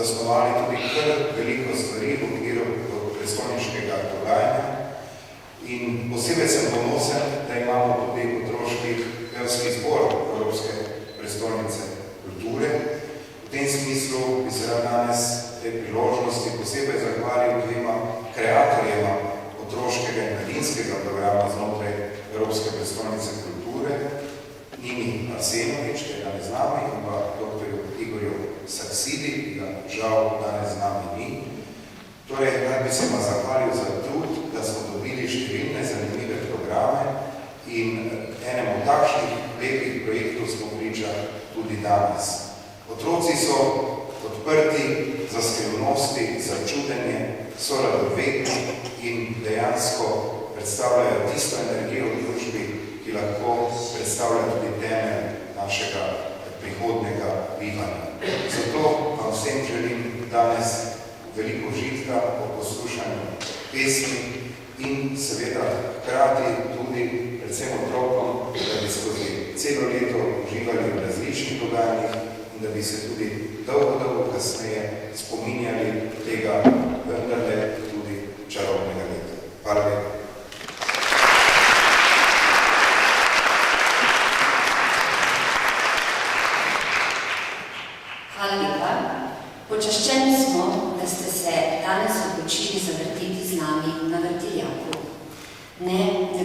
zasnovali tudi kar veliko stvari v okviru predstojniškega dogajanja. In posebej sem ponosen, da imamo tudi otroški pevski zbor Evropske prestolnice kulture. V tem smislu bi se rad danes te priložnosti posebej zahvalil dvema kreatorjema otroškega in mladinskega programa znotraj Evropske prestolnice kulture, Nini Arsenovič, ki je danes z nami, in pa dr. Igorju Saksidi, ki ga žal danes z nami ni. Torej, rad bi se vam zahvalil za trud, da smo dobili številne zanimive programe in enemu takšnih lepih projektov smo priča tudi danes. Otroci so odprti za skrivnosti, za čudenje, so radovedni in dejansko predstavljajo tisto energijo v družbi, ki lahko predstavlja tudi temelj našega prihodnega bivanja. Zato vam vsem želim danes veliko užitka po poslušanju pesmi in seveda hkrati tudi predvsem otrokom, da bi skozi celo leto uživali v različnih dogajanjih in da bi se tudi dolgo kasneje spominjali tega vendarle tudi čarobnega leta. Hvala lepa. Hvala lepa. Počaščeni smo, da ste se danes odločili zavrteti z nami na vrtiljaku. Ne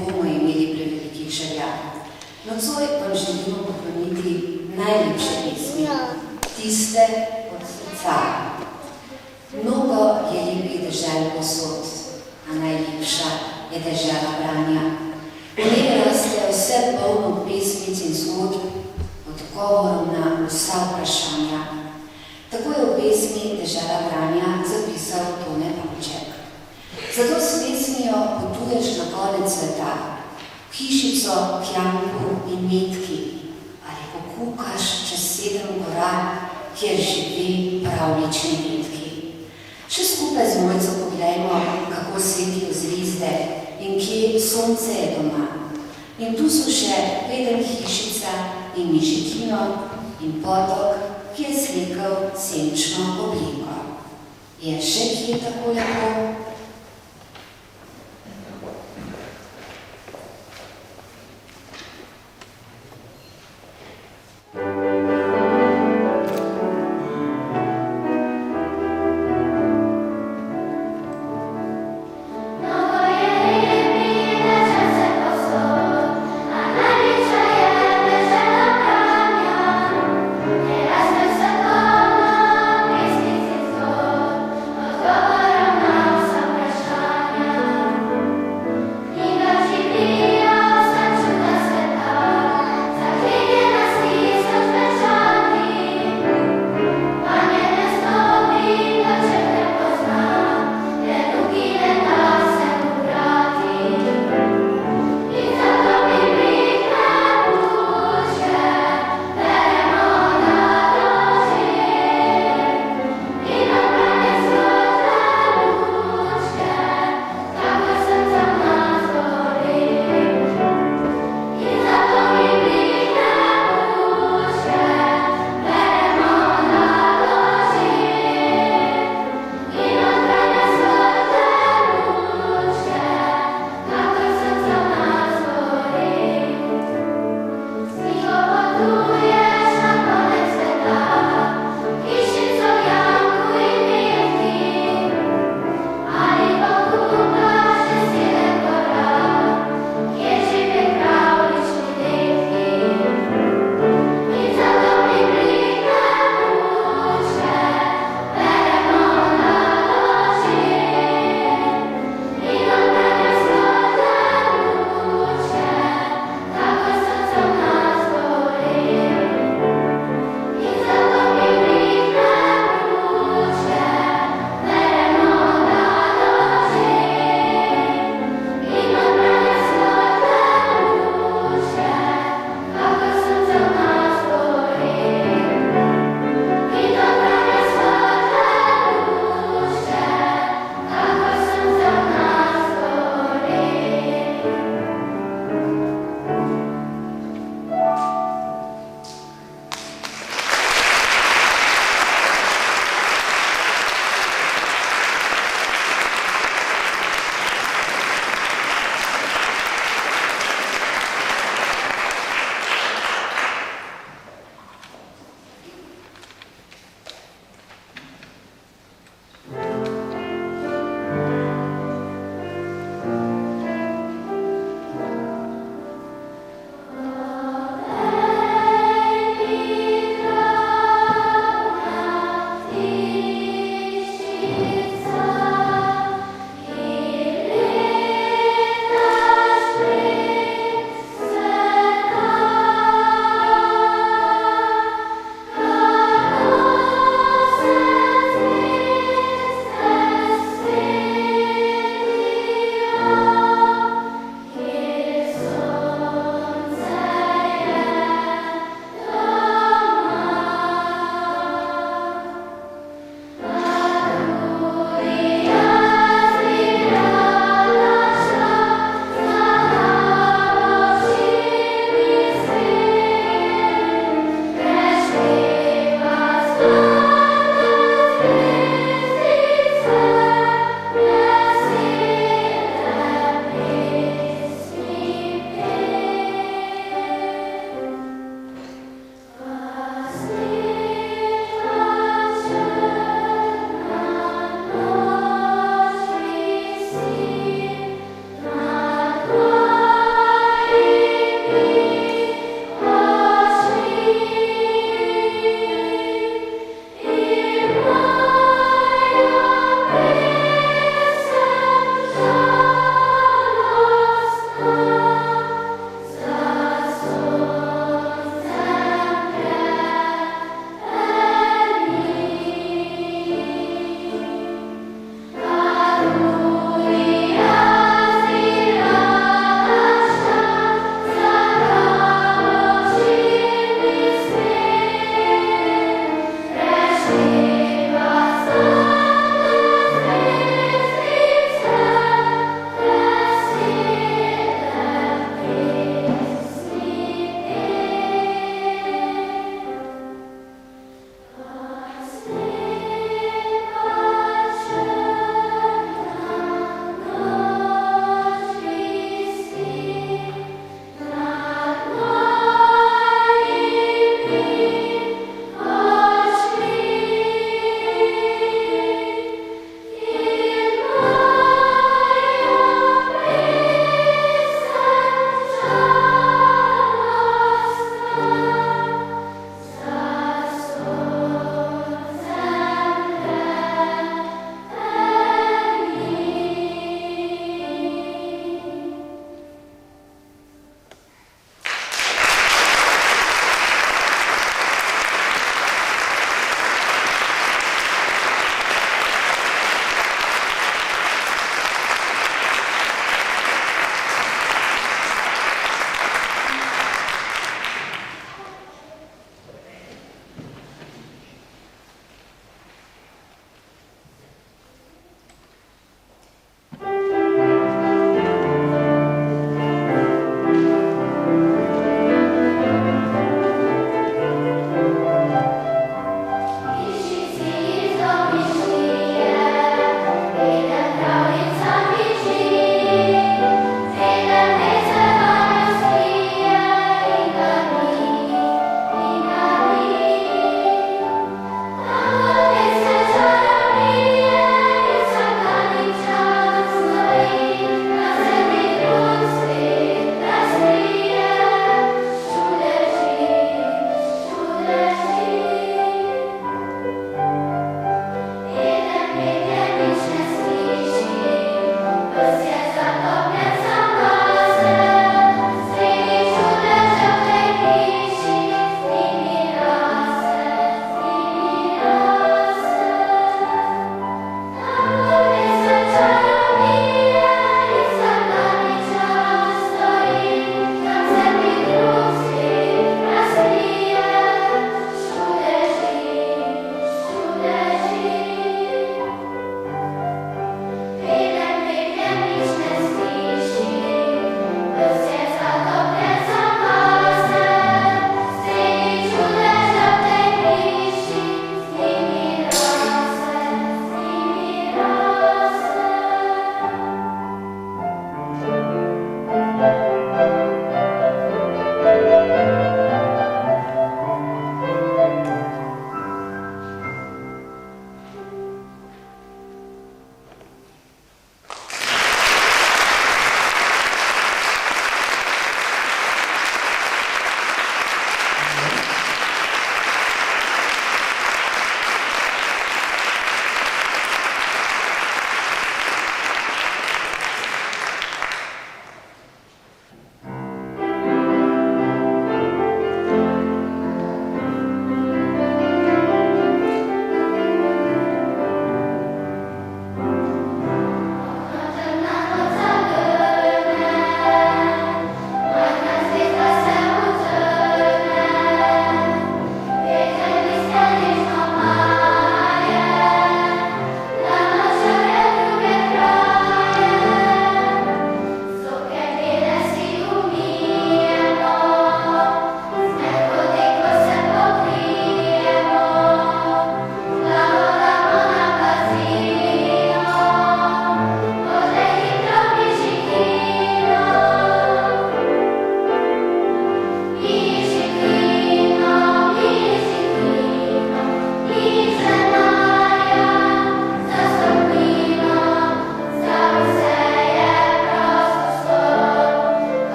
bomo imeli prevelikih želja. Nocoj vam želimo pokloniti najlepše pesmi, tiste od srca. Mnogo je lepih dežel posod, a najlepša je dežela Vranja. V njej raste vse polno pesmic in zgodb, odgovorom na vsa vprašanja. Tako je v pesmi Dežela Vranja zapisal Tone Pavček. Zato s pesmijo potuješ na konec sveta, v hišico, kjanku in metki, ali pokukaš čez 7 gora, kjer živi pravlični metki. Še skupaj z Mojco poglejmo, kako svetijo zvezde in kje sonce je doma. In tu so še Peden hišica in Mižetino in potok, ki je slikal senčno obliko. Je še kje tako lepo? Sa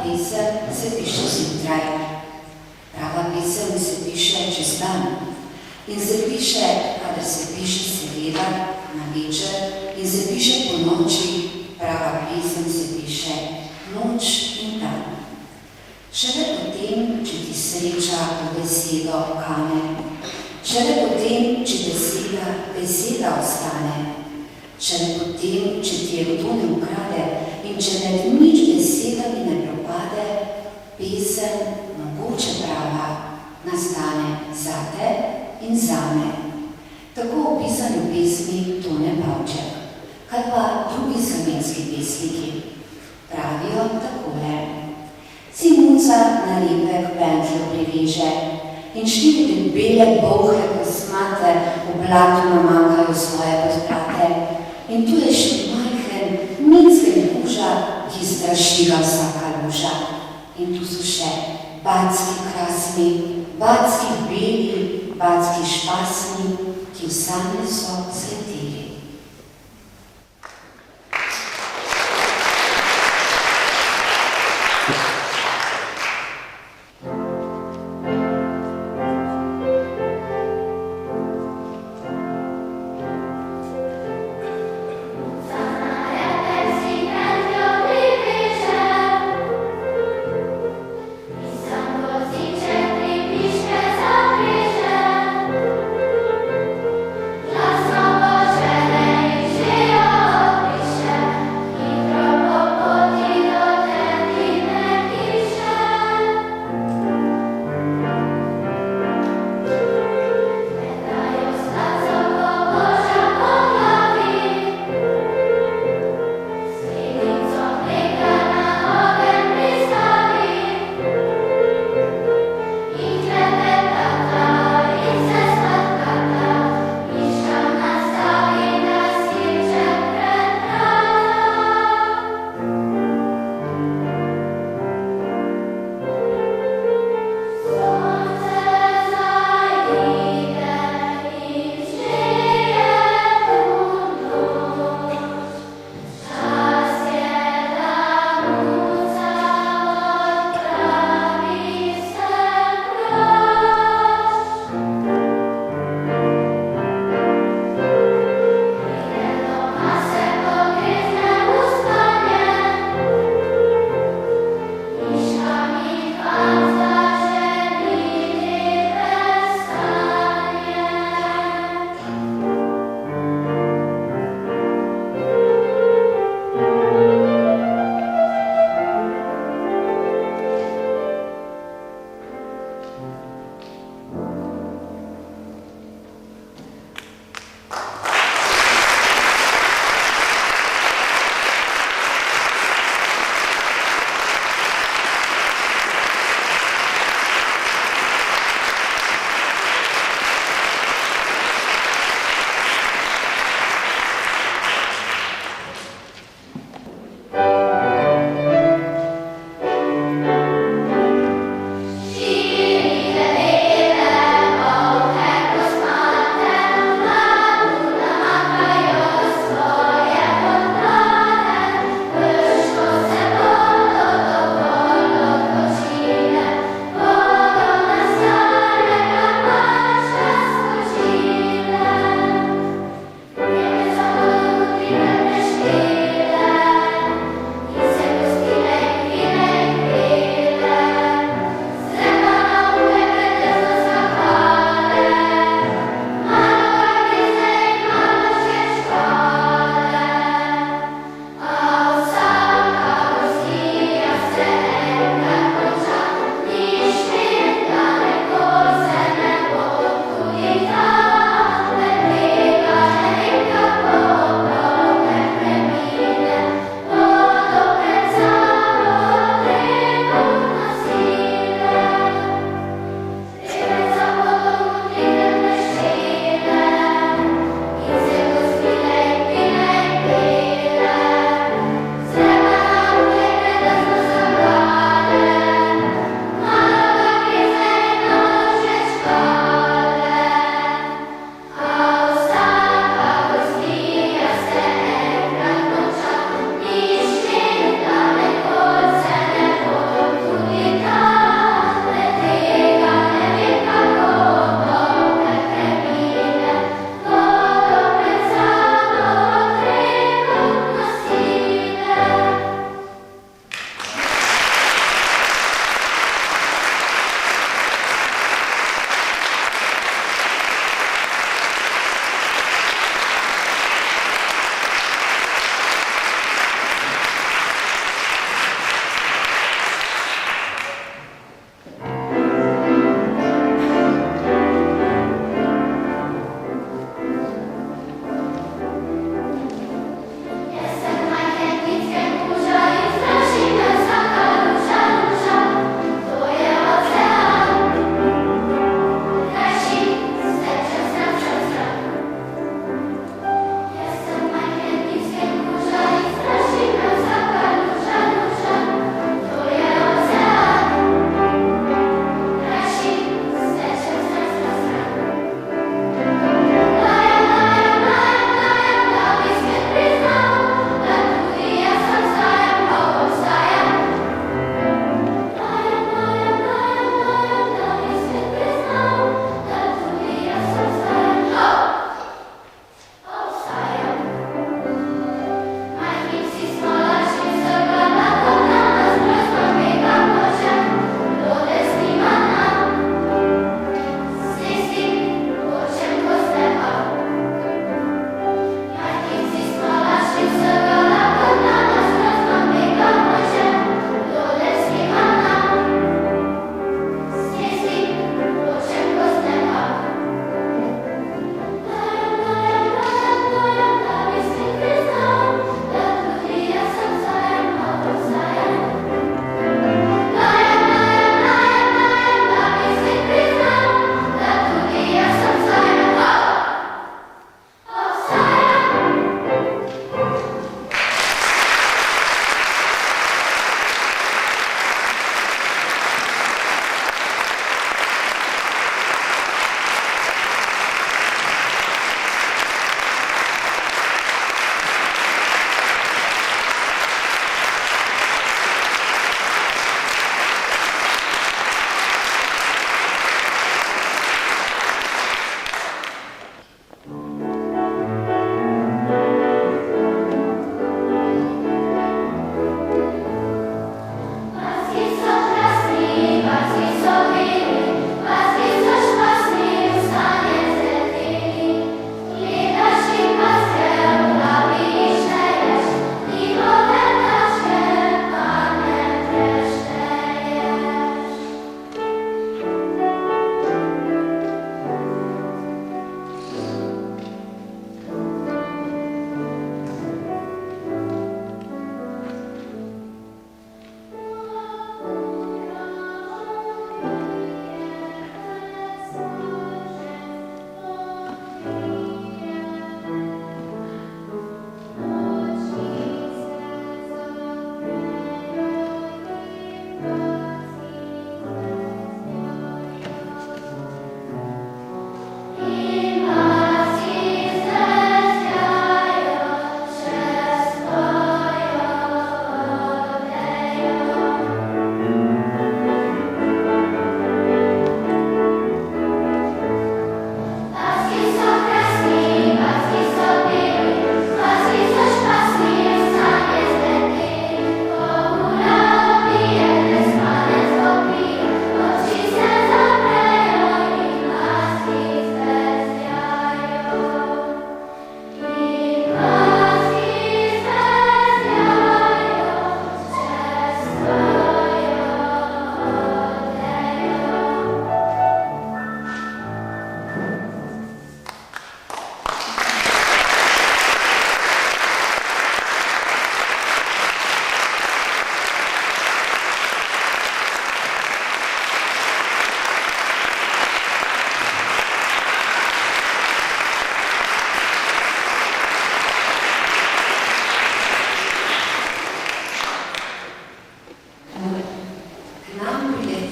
pesem se piše zjutraj. Prava pesem se piše čez dan. In se piše, kadar se piše seveda, na večer, in se piše po noči, prava pesem se piše noč in dan. Šele potem, če ti sreča v besedo kane, šele potem, če beseda ostane, šele potem, če ti je kdo ne ukrade in če med nič besedami ne propade, pesem, mogoče prava, nastane zate in zame. Tako v pisanju pesmi Tone Pavček, kaj pa drugi slovenski pesniki pravijo takole. Cimunca na lepek pentljo priveže in 4 debele bolhe kosmate v blatu namankajo svoje podplate. In tu je še majhen, minski luža, ki strašiga vsaka luža. In tu so še backi krasni, backi beli, backi špasni, ki v sanje so zleteli. Las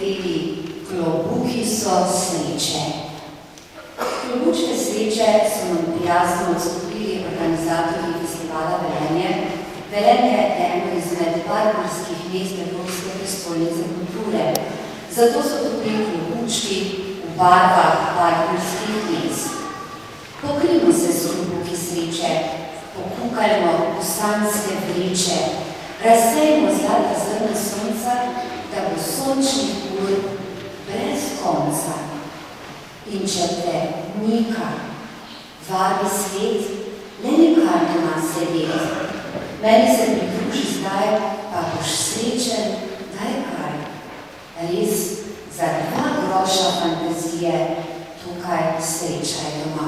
zapeli Klobuki so sreče. Klobučke sreče so nam prijazno odstopili organizatorji festivala Velenje. Velenje je eno izmed partnerskih mest Evropske prestolnice kulture. Zato so tudi klobučki v barvah partnerskih mest. Pokrijmo se s klobuki sreče, pokukajmo bosanske vreče, razsejmo zlata zrna sonca, da bo sončnih ur brez konca. In če te nika vabi svet, le nikar doma sedeti. Meni se pridruži zdaj, pa boš srečen, daj kaj. Res, za 2 groša fantazije tukaj sreča je doma.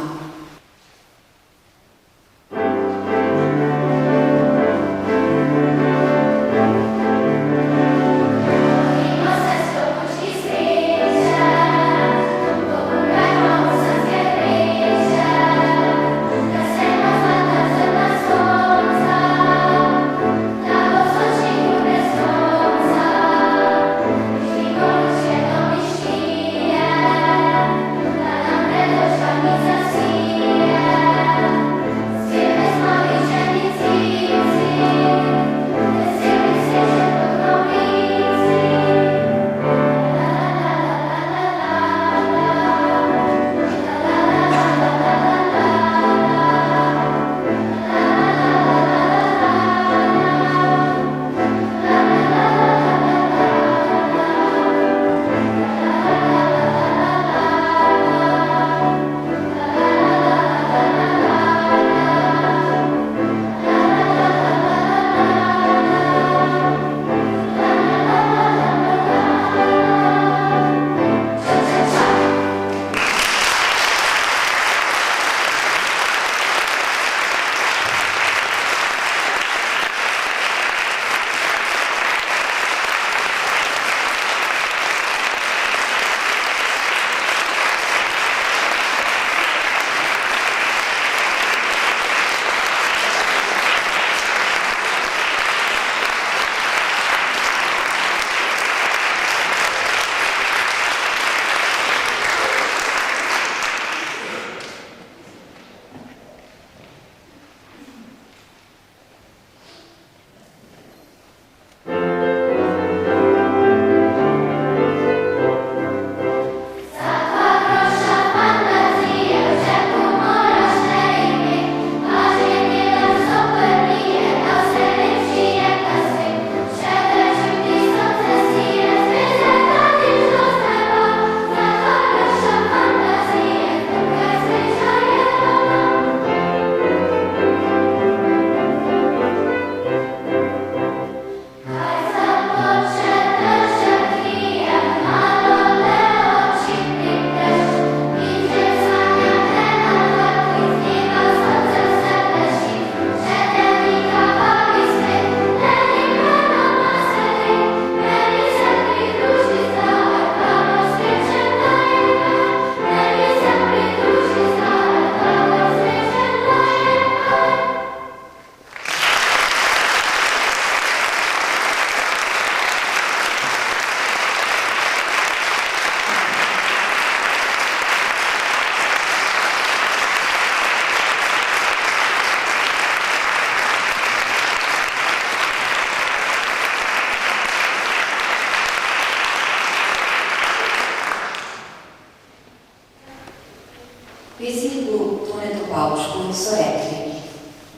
Pesniku Tonetu Pavčku so rekli,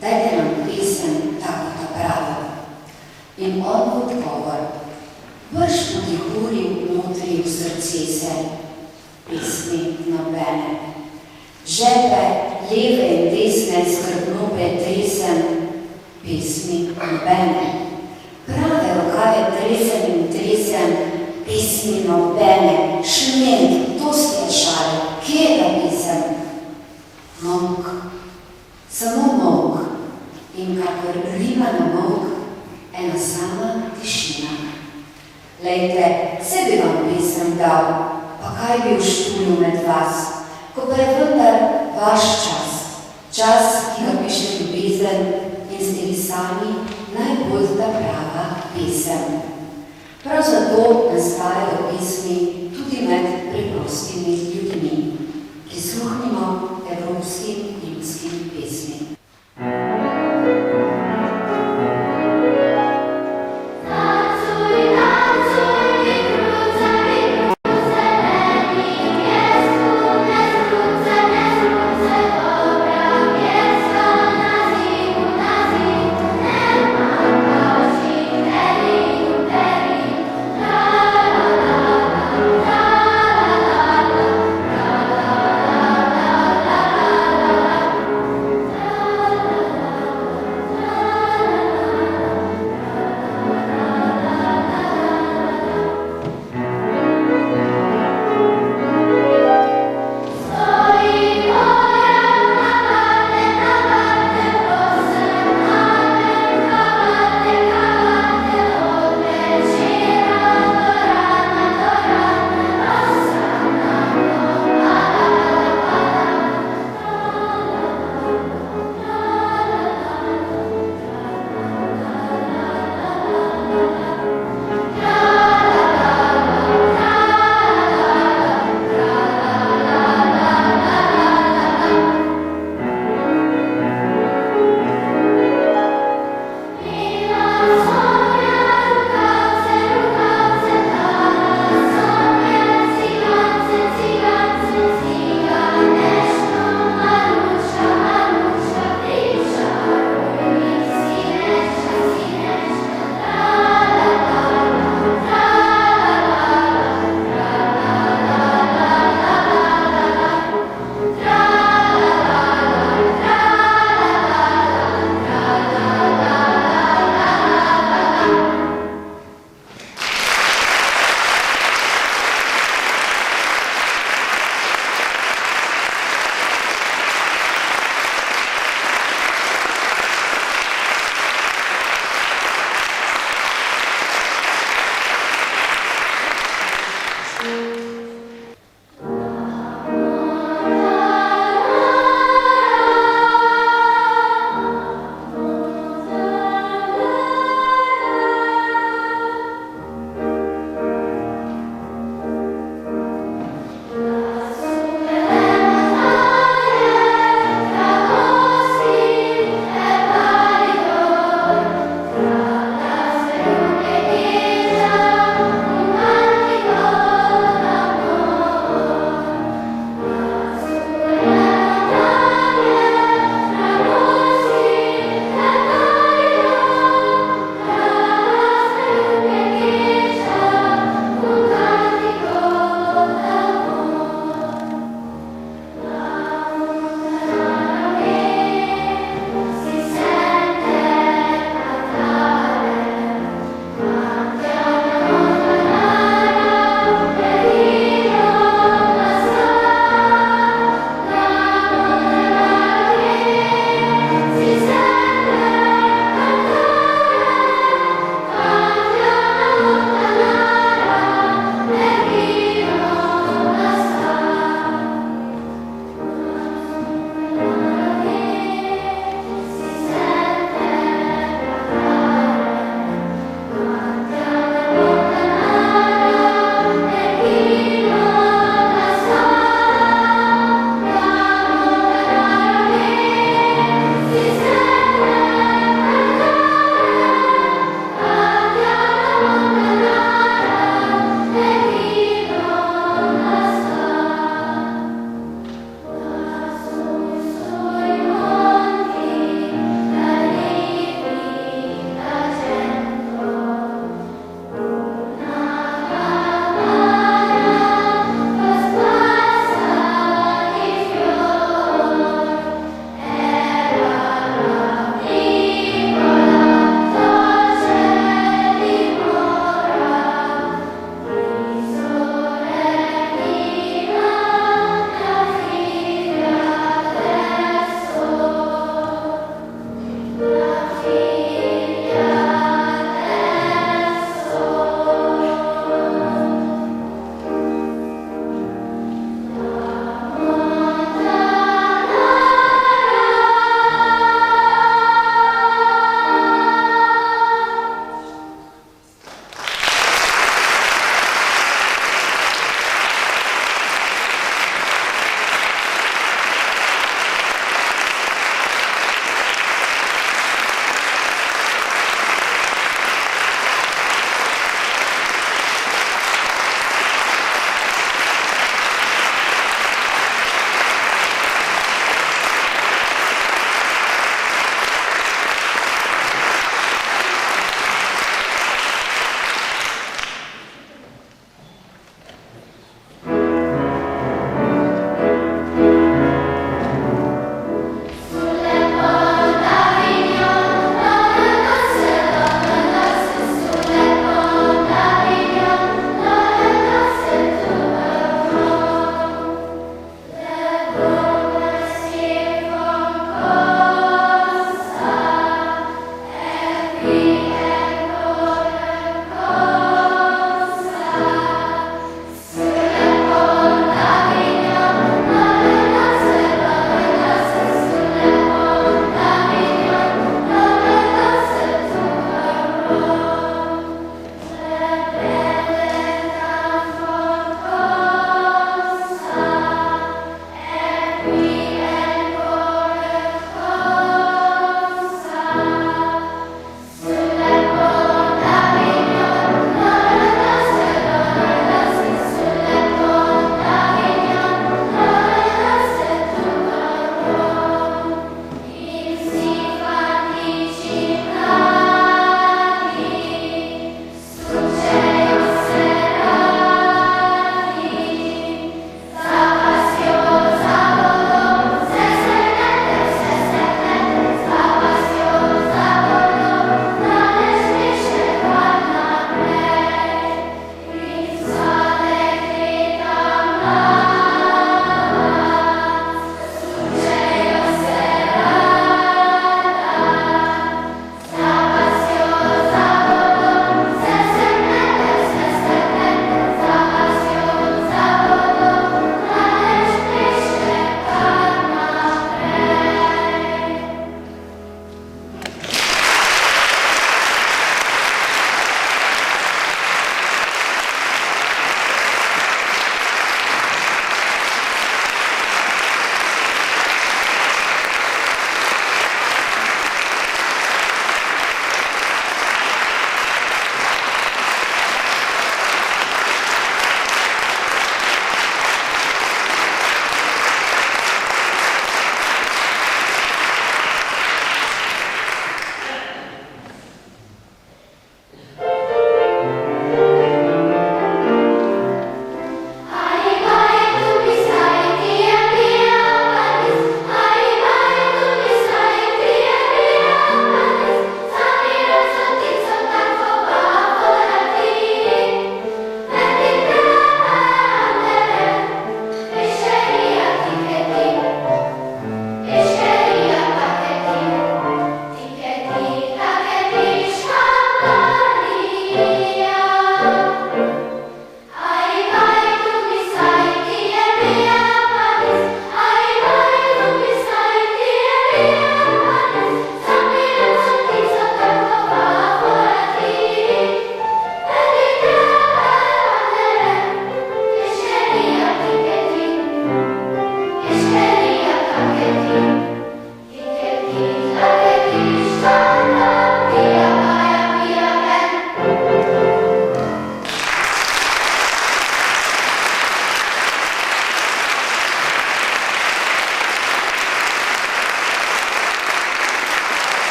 dajte nam pesem tako ta prava. In on v odgovor, vrš potihuril notri v srce se, pesmi nobene. Žepe leve in desne skrbno pretresem, pesmi nobene. Prave rokave tresem in tresem, pesmi nobene. Šment, to ste šale, kje je ta pesem? Molk, samo molk, in kakor rima na molk, ena sama tišina. Lejte, se bi vam pesem dal, pa kaj bi uštulil med vas, ko pa je vendar vaš čas, čas, ki ga piše ljubezen in ste vi sami najbolj ta prava pesem. Prav zato nastajajo pesmi tudi med preprostimi ljudmi. Prisluhnimo evropskim ljudskim pesmim.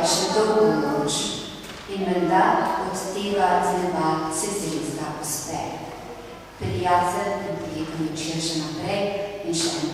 še dolgo noč in menda od tega z neba se zvezda uspe. Prijazen in prijeten večer še naprej in še